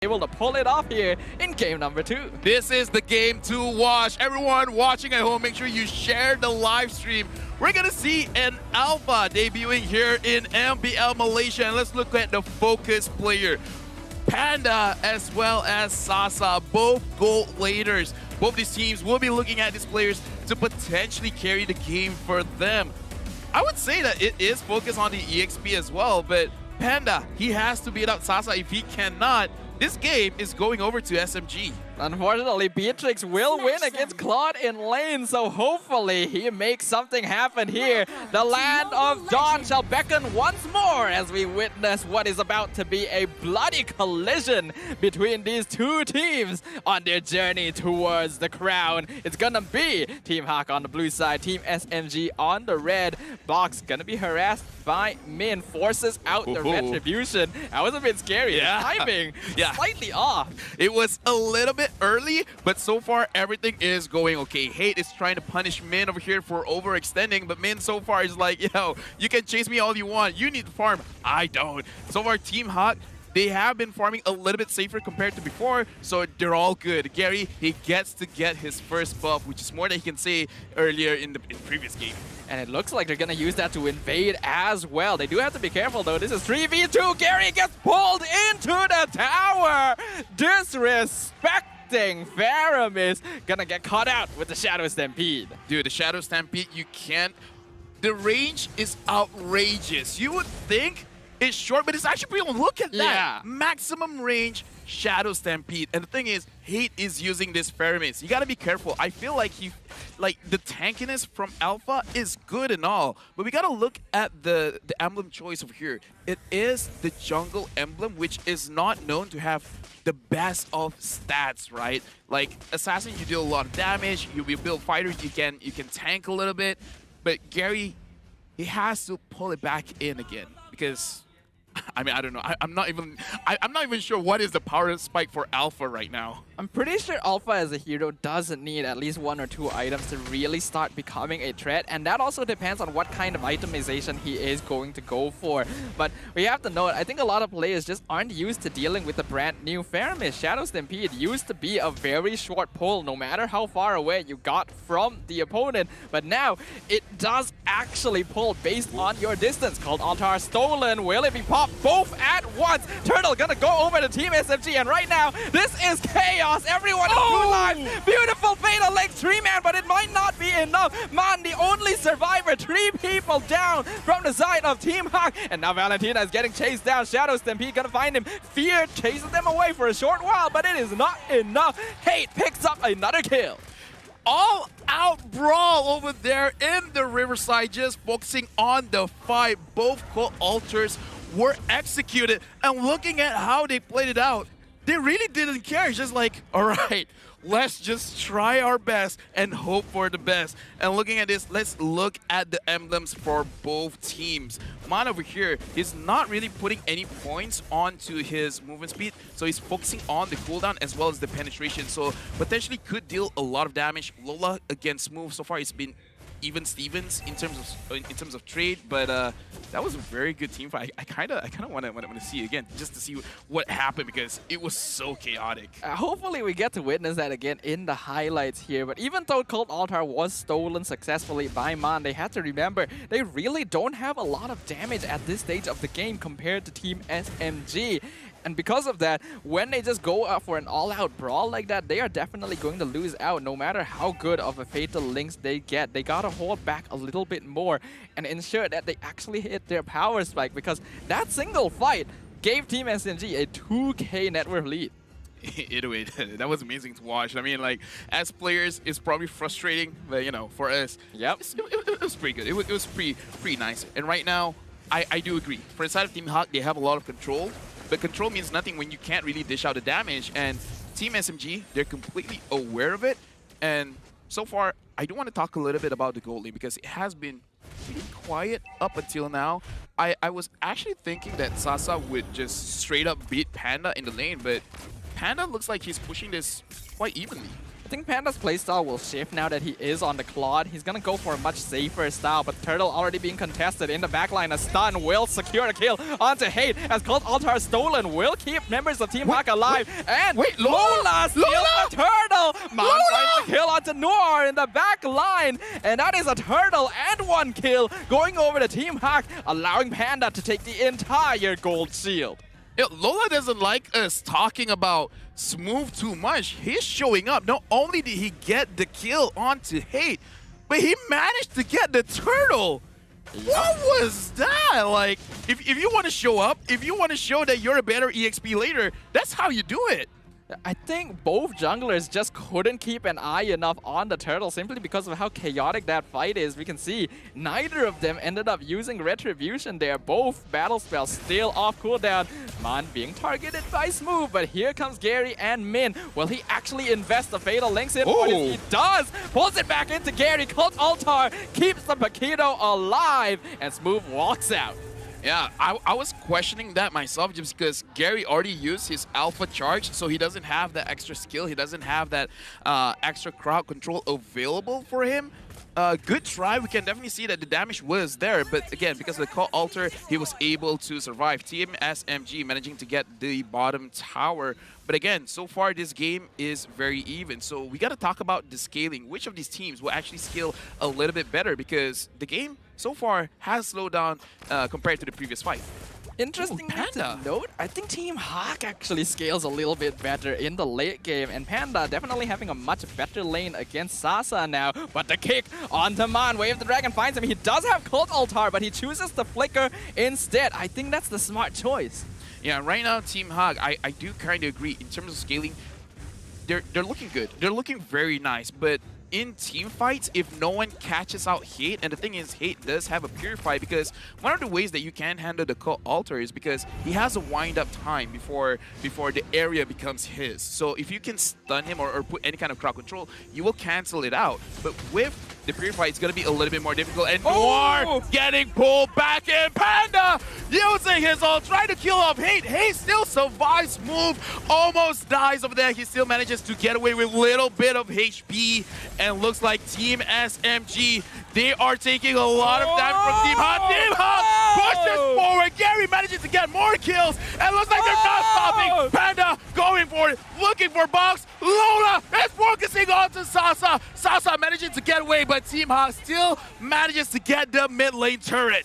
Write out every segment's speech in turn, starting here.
able to pull it off here in game number 2. This is the game to watch. Everyone watching at home, make sure you share the live stream. We're gonna see an alpha debuting here in MPL Malaysia, and let's look at the focus player. Panda as well as Sasa, both gold leaders. Both these teams will be looking at these players to potentially carry the game for them. I would say that it is focused on the EXP as well, but Panda, he has to beat out Sasa. If he cannot, this game is going over to SMG. Unfortunately, Beatrix will win against Claude in lane, so hopefully he makes something happen here. The land of Dawn shall beckon once more as we witness what is about to be a bloody collision between these two teams on their journey towards the crown. It's gonna be Team HAQ on the blue side, Team SMG on the red. Box gonna be harassed by Min, forces out the retribution. That was a bit scary. Yeah. The timing slightly off. It was a little bit early, but so far everything is going okay. Hate is trying to punish Min over here for overextending, but Min so far is like, yo, you can chase me all you want. You need to farm. I don't. So far, Team HAQ, they have been farming a little bit safer compared to before, so they're all good. Gary, he gets to get his first buff, which is more than he can say earlier in the previous game. And it looks like they're gonna use that to invade as well. They do have to be careful though. This is 3v2. Gary gets pulled into the tower. Disrespecting Faramis. Gonna get caught out with the Shadow Stampede. Dude, the Shadow Stampede, you can't. The range is outrageous. You would think it's short, but it's actually pretty long. Look at that. Yeah. Maximum range Shadow Stampede. And the thing is, Hate is using this Faramis. You gotta be careful. I feel like the tankiness from Alpha is good and all, but we gotta look at the emblem choice over here. It is the jungle emblem, which is not known to have the best of stats, right? Like Assassin, you deal a lot of damage. You build fighters, you can tank a little bit, but Gary, he has to pull it back in again because, I mean, I don't know. I'm not even sure what is the power spike for Alpha right now. I'm pretty sure Alpha as a hero doesn't need at least 1 or 2 items to really start becoming a threat, and that also depends on what kind of itemization he is going to go for. But we have to note, I think a lot of players just aren't used to dealing with the brand new Faramis. Shadow Stampede used to be a very short pull, no matter how far away you got from the opponent, but now it does actually pull based on your distance. Called Altar stolen. Will it be popped both at once? Turtle gonna go over to Team SMG, and right now, this is chaos. Everyone is 2 lives. Beautiful fatal link, 3-man, but it might not be enough. Man, the only survivor, 3 people down from the side of Team HAQ. And now Valentina is getting chased down. Shadow Stampede gonna find him. Fear chases them away for a short while, but it is not enough. Hate picks up another kill. All out brawl over there in the Riverside, just focusing on the fight. Both co-alters were executed, and looking at how they played it out, they really didn't care. It's just like, all right, let's just try our best and hope for the best. And looking at this, let's look at the emblems for both teams. Man over here is not really putting any points onto his movement speed, so he's focusing on the cooldown as well as the penetration, so potentially could deal a lot of damage. Lola against Move, so far it's been even Stevens in terms of trade, but that was a very good team fight. I kind of want to see it again just to see what happened because it was so chaotic. Hopefully we get to witness that again in the highlights here. But even though Cold Altar was stolen successfully by Man, they had to remember they really don't have a lot of damage at this stage of the game compared to Team SMG. And because of that, when they just go out for an all-out brawl like that, they are definitely going to lose out no matter how good of a fatal links they get. They gotta hold back a little bit more and ensure that they actually hit their power spike, because that single fight gave Team SMG a 2k net worth lead. Anyway, that was amazing to watch. I mean, like, as players, it's probably frustrating, but you know, for us, yep, it was pretty good. It was pretty nice. And right now, I do agree. For the side of Team HAQ, they have a lot of control. But control means nothing when you can't really dish out the damage. And Team SMG, they're completely aware of it. And so far, I do want to talk a little bit about the gold lane because it has been pretty quiet up until now. I was actually thinking that Sasa would just straight up beat Panda in the lane, but Panda looks like he's pushing this quite evenly. I think Panda's playstyle will shift now that he is on the Claude. He's gonna go for a much safer style, but Turtle already being contested in the backline. A stun will secure the kill onto Hate as Cold Altar stolen will keep members of Team HAQ alive. And Lola steals the Turtle! Mon finds the kill onto Noir in the back line, and that is a Turtle and 1 kill going over to Team HAQ, allowing Panda to take the entire gold shield. Yeah, Lola doesn't like us talking about Smooth too much. He's showing up. Not only did he get the kill onto Hate, but he managed to get the Turtle. What was that? Like, if you want to show up, if you want to show that you're a better EXP later, that's how you do it. I think both junglers just couldn't keep an eye enough on the Turtle simply because of how chaotic that fight is. We can see neither of them ended up using Retribution there. Both battle spells still off cooldown. Mon being targeted by Smooth, but here comes Gary and Min. Will he actually invest the Fatal Links in? He does! Pulls it back into Gary. Cult Altar keeps the Paquito alive, and Smooth walks out. Yeah, I was questioning that myself just because Gary already used his alpha charge, so he doesn't have that extra skill. He doesn't have that extra crowd control available for him. Good try. We can definitely see that the damage was there, but again, because of the Cult Altar, he was able to survive. TEAM SMG managing to get the bottom tower. But again, so far this game is very even. So we got to talk about the scaling. Which of these teams will actually scale a little bit better? Because the game so far has slowed down compared to the previous fight. Interesting to note, I think Team HAQ actually scales a little bit better in the late game, and Panda definitely having a much better lane against Sasa now. But the kick onto Mon, Wave the Dragon finds him. He does have Cult Altar, but he chooses the Flicker instead. I think that's the smart choice. Yeah, right now Team HAQ, I do kind of agree. In terms of scaling, they're looking good. They're looking very nice, but in team fights, if no one catches out Hate, and the thing is, Hate does have a Purify, because one of the ways that you can handle the Cult Altar is because he has a wind-up time before the area becomes his. So if you can stun him or put any kind of crowd control, you will cancel it out. But with the Purify, it's going to be a little bit more difficult, and Noir getting pulled back in. Panda using his ult, trying to kill off Hate. Hate still survives. Smooth almost dies over there. He still manages to get away with a little bit of HP. And looks like Team SMG, they are taking a lot of damage from Team HAQ. Team HAQ pushes forward. Gary manages to get more kills. And looks like they're not stopping. Panda going for it, looking for box. Lola is focusing on to Sasa. Sasa managing to get away, but Team HAQ still manages to get the mid lane turret.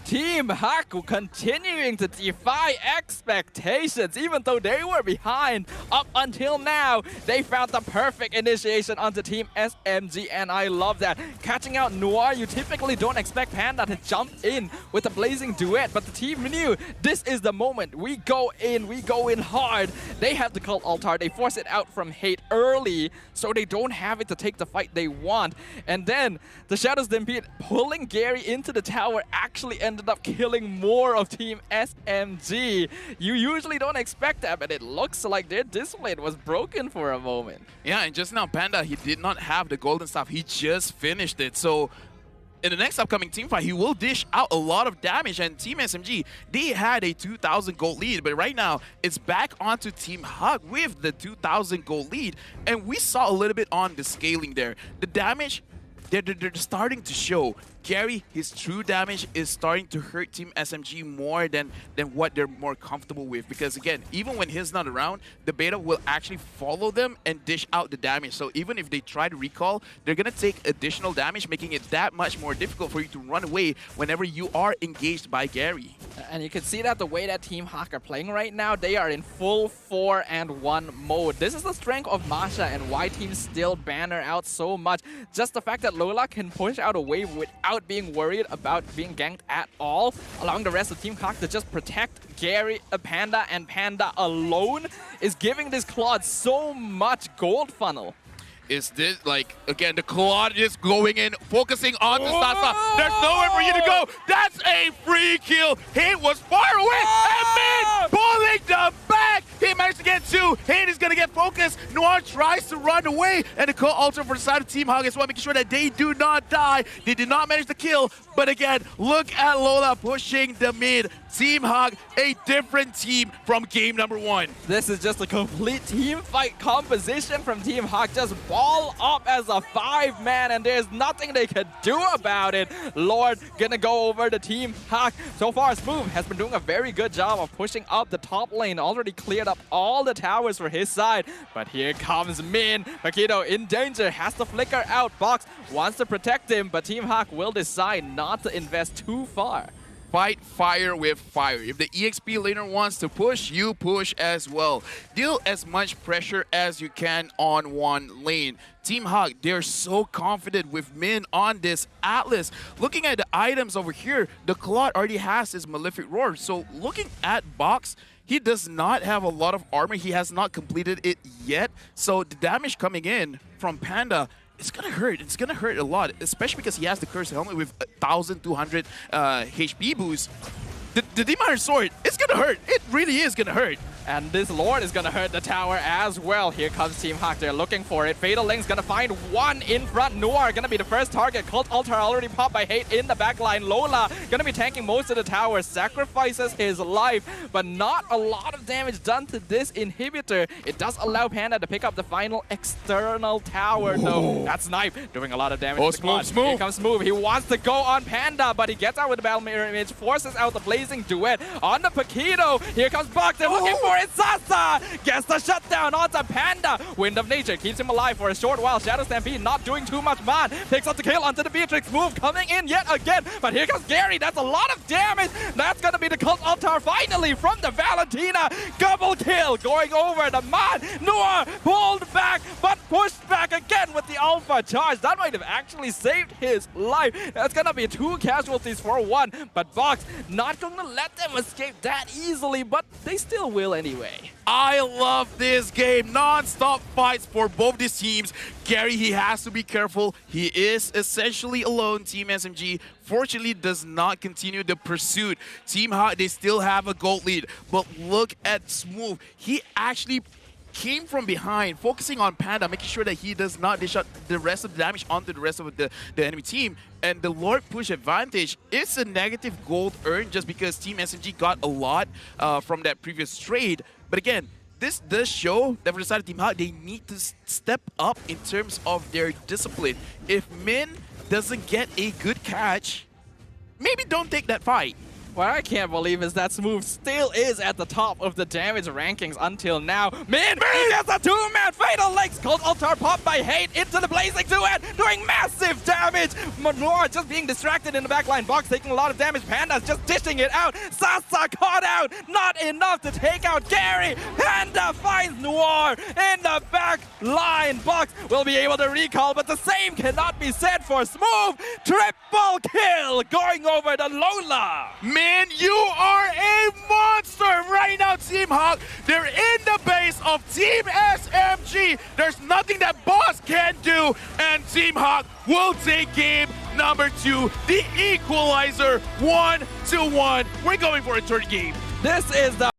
Team HAQ continuing to defy expectations, even though they were behind up until now. They found the perfect initiation onto Team SMG, and I love that. Catching out Noir, you typically don't expect Panda to jump in with a blazing duet, but the team knew this is the moment. We go in hard. They have the Cult Altar, they force it out from Hate early, so they don't have it to take the fight they want. And then the Shadows Stampede pulling Gary into the tower actually ended up killing more of Team SMG. You usually don't expect that, but it looks like their display was broken for a moment. Yeah, and just now Panda, he did not have the golden staff. He just finished it. So in the next upcoming team fight, he will dish out a lot of damage. And Team SMG, they had a 2,000 gold lead, but right now it's back onto Team HAQ with the 2,000 gold lead. And we saw a little bit on the scaling there. The damage, they're starting to show. Gary, his true damage is starting to hurt Team SMG more than what they're more comfortable with. Because again, even when he's not around, the beta will actually follow them and dish out the damage. So even if they try to recall, they're going to take additional damage, making it that much more difficult for you to run away whenever you are engaged by Gary. And you can see that the way that Team HAQ are playing right now, they are in full 4-and-1 mode. This is the strength of Masha and why teams still banner out so much. Just the fact that Lola can push out a wave without being worried about being ganked at all, allowing the rest of Team HAQ to just protect Gary, Panda, and Panda alone is giving this Claude so much gold funnel. Is this, like, again, the Claude is going in, focusing on the Sasa. There's nowhere for you to go. That's a free kill. Hate was far away. And Min pulling the back. He managed to get two. Hate is going to get focused. Noir tries to run away. And the Cult Altar for the side of Team HAQ as well, making sure that they do not die. They did not manage to kill. But again, look at Lola pushing the mid. Team HAQ, a different team from game number 1. This is just a complete team fight composition from Team HAQ. Just ball up as a 5-man, and there's nothing they can do about it. Lord gonna go over the Team HAQ. So far, Smooth has been doing a very good job of pushing up the top lane. Already cleared up all the towers for his side. But here comes Min. Makito in danger, has to flicker out. Box wants to protect him, but Team HAQ will decide not to invest too far. Fight fire with fire. If the EXP laner wants to push, you push as well. Deal as much pressure as you can on one lane. Team HAQ, they're so confident with Min on this Atlas. Looking at the items over here, the Claude already has his Malefic Roar. So looking at Box, he does not have a lot of armor. He has not completed it yet. So the damage coming in from Panda, it's gonna hurt. It's gonna hurt a lot, especially because he has the Cursed Helmet with 1,200 HP boost. The Demon Sword, it's gonna hurt. It really is gonna hurt. And this Lord is gonna hurt the tower as well. Here comes Team HAQ. They're looking for it. Fatal Link's gonna find one in front. Noir gonna be the first target. Cult Altar already popped by Hate in the backline. Lola gonna be tanking most of the tower. Sacrifices his life, but not a lot of damage done to this inhibitor. It does allow Panda to pick up the final external tower, though. That's Snipe doing a lot of damage. Oh, to the Smooth. Here comes Smooth. He wants to go on Panda, but he gets out with the Battle Mirror Image, forces out the Blazing Duet on the Paquito. Here comes Box. They're looking for it. Sasa gets the shutdown onto Panda. Wind of Nature keeps him alive for a short while. Shadow Stampede not doing too much, man. Picks up the kill onto the Beatrix. Move coming in yet again. But here comes Gary. That's a lot of damage. That's going to be the Cult Altar finally from the Valentina. Double kill going over the man. Noir pulled back, but pushed back again with the Alpha charge. That might have actually saved his life. That's going to be 2 casualties for 1. But Box not going to let them escape that easily, but they still will anyway. I love this game. Non-stop fights for both these teams. Gary, he has to be careful. He is essentially alone. Team SMG, fortunately, does not continue the pursuit. Team HAQ, they still have a gold lead. But look at Smooth. He actually came from behind, focusing on Panda, making sure that he does not dish out the rest of the damage onto the rest of the enemy team. And the Lord push advantage is a negative gold earned just because Team SMG got a lot from that previous trade. But again, this does show that for the side of Team HAQ, they need to step up in terms of their discipline. If Min doesn't get a good catch, maybe don't take that fight. What I can't believe is that Smooth still is at the top of the damage rankings until now. Min! He gets a 2-man Fatal Links! Cold Altar popped by Hate into the Blazing Duet, doing massive damage! Manora just being distracted in the backline. Box taking a lot of damage. Panda's just dishing it out. Sasa caught out! Not enough to take out Gary! Panda finds Noir in the back line. Box will be able to recall, but the same cannot be said for Smooth! Triple kill going over the Lola! Man, you are a monster right now, Team HAQ. They're in the base of Team SMG. There's nothing that Boss can do, and Team HAQ will take game number 2, the equalizer, 1-1. We're going for a third game. This is the